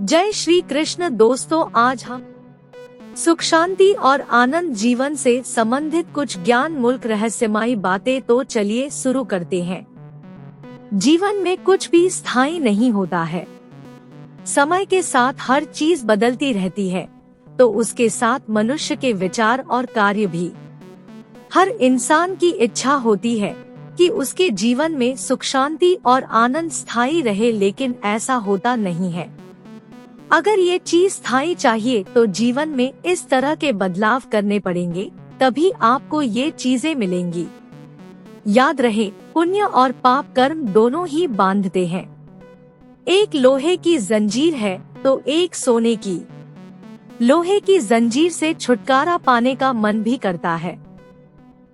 जय श्री कृष्ण दोस्तों, आज हम सुख शांति और आनंद जीवन से संबंधित कुछ ज्ञान मूलक रहस्यमयी बातें तो चलिए शुरू करते हैं। जीवन में कुछ भी स्थायी नहीं होता है। समय के साथ हर चीज बदलती रहती है, तो उसके साथ मनुष्य के विचार और कार्य भी। हर इंसान की इच्छा होती है कि उसके जीवन में सुख शांति और आनंद स्थायी रहे, लेकिन ऐसा होता नहीं है। अगर ये चीज स्थायी चाहिए तो जीवन में इस तरह के बदलाव करने पड़ेंगे, तभी आपको ये चीजें मिलेंगी। याद रहे, पुण्य और पाप कर्म दोनों ही बांधते हैं। एक लोहे की जंजीर है तो एक सोने की। लोहे की जंजीर से छुटकारा पाने का मन भी करता है,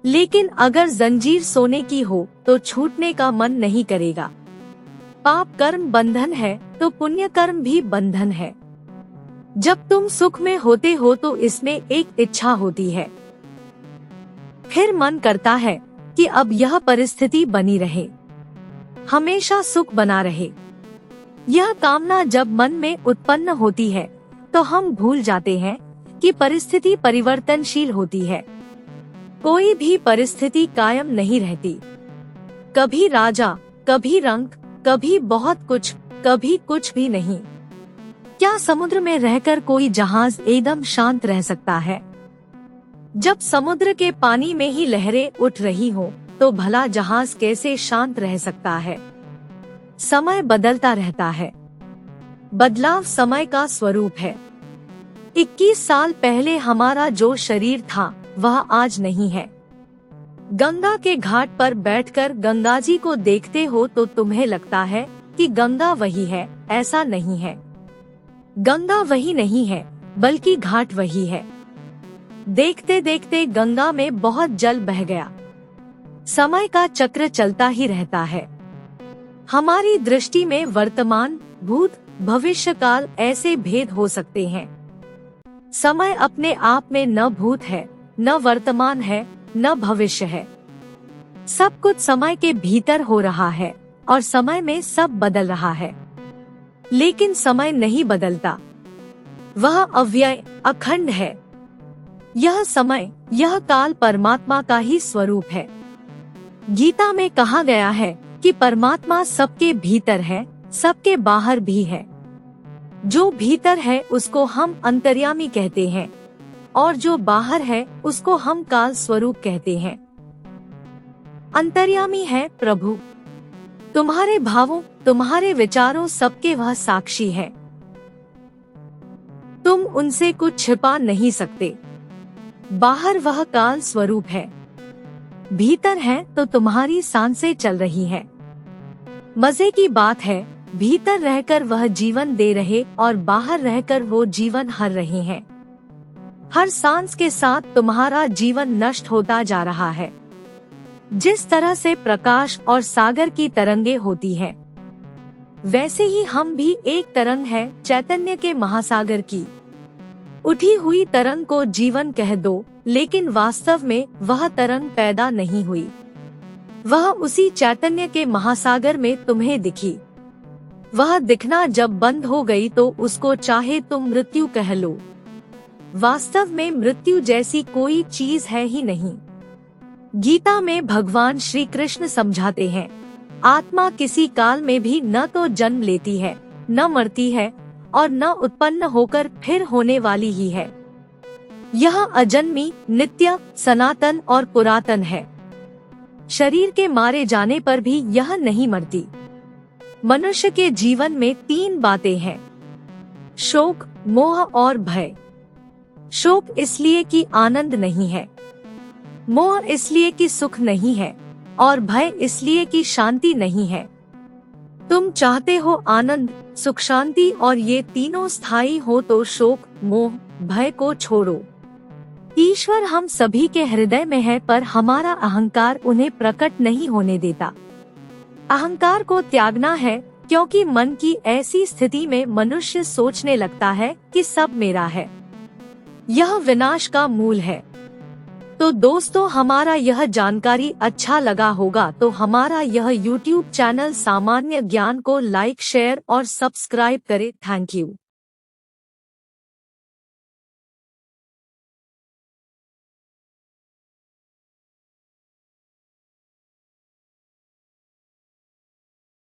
लेकिन अगर जंजीर सोने की हो तो छूटने का मन नहीं करेगा। पाप कर्म बंधन है तो पुण्य कर्म भी बंधन है। जब तुम सुख में होते हो तो इसमें एक इच्छा होती है, फिर मन करता है कि अब यह परिस्थिति बनी रहे, हमेशा सुख बना रहे। यह कामना जब मन में उत्पन्न होती है तो हम भूल जाते हैं कि परिस्थिति परिवर्तनशील होती है। कोई भी परिस्थिति कायम नहीं रहती। कभी राजा, कभी रंक, कभी बहुत कुछ, कभी कुछ भी नहीं। क्या समुद्र में रहकर कोई जहाज एकदम शांत रह सकता है? जब समुद्र के पानी में ही लहरें उठ रही हो तो भला जहाज कैसे शांत रह सकता है? समय बदलता रहता है। बदलाव समय का स्वरूप है। 21 साल पहले हमारा जो शरीर था वह आज नहीं है। गंगा के घाट पर बैठकर गंगा जी को देखते हो तो तुम्हें लगता है कि गंगा वही है, ऐसा नहीं है। गंगा वही नहीं है, बल्कि घाट वही है। देखते देखते गंगा में बहुत जल बह गया। समय का चक्र चलता ही रहता है। हमारी दृष्टि में वर्तमान, भूत, भविष्य काल ऐसे भेद हो सकते हैं। समय अपने आप में न भूत है, न वर्तमान है, न भविष्य है। सब कुछ समय के भीतर हो रहा है और समय में सब बदल रहा है, लेकिन समय नहीं बदलता। वह अव्यय, अखंड है। यह समय, यह काल परमात्मा का ही स्वरूप है। गीता में कहा गया है कि परमात्मा सबके भीतर है, सबके बाहर भी है। जो भीतर है उसको हम अंतर्यामी कहते हैं और जो बाहर है उसको हम काल स्वरूप कहते हैं। अंतर्यामी है प्रभु। तुम्हारे भावों, तुम्हारे विचारों सबके वह साक्षी है। तुम उनसे कुछ छिपा नहीं सकते। बाहर वह काल स्वरूप है, भीतर है तो तुम्हारी सांसें चल रही है। मजे की बात है, भीतर रहकर वह जीवन दे रहे और बाहर रहकर वो जीवन हर रहे हैं। हर सांस के साथ तुम्हारा जीवन नष्ट होता जा रहा है। जिस तरह से प्रकाश और सागर की तरंगे होती है, वैसे ही हम भी एक तरंग है चैतन्य के महासागर की। उठी हुई तरंग को जीवन कह दो, लेकिन वास्तव में वह तरंग पैदा नहीं हुई। वह उसी चैतन्य के महासागर में तुम्हें दिखी। वह दिखना जब बंद हो गई तो उसको चाहे तुम मृत्यु कह लो। वास्तव में मृत्यु जैसी कोई चीज है ही नहीं। गीता में भगवान श्री कृष्ण समझाते हैं, आत्मा किसी काल में भी न तो जन्म लेती है, न मरती है और न उत्पन्न होकर फिर होने वाली ही है। यह अजन्मी, नित्य, सनातन और पुरातन है। शरीर के मारे जाने पर भी यह नहीं मरती। मनुष्य के जीवन में 3 बातें हैं, शोक, मोह और भय। शोक इसलिए कि आनंद नहीं है, मोह इसलिए कि सुख नहीं है और भय इसलिए कि शांति नहीं है। तुम चाहते हो आनंद, सुख, शांति और ये तीनों स्थायी हो तो शोक, मोह, भय को छोड़ो। ईश्वर हम सभी के हृदय में है, पर हमारा अहंकार उन्हें प्रकट नहीं होने देता। अहंकार को त्यागना है, क्योंकि मन की ऐसी स्थिति में मनुष्य सोचने लगता है कि सब मेरा है। यह विनाश का मूल है। तो दोस्तों, हमारा यह जानकारी अच्छा लगा होगा तो हमारा यह YouTube चैनल सामान्य ज्ञान को लाइक, शेयर और सब्सक्राइब करें। Thank you.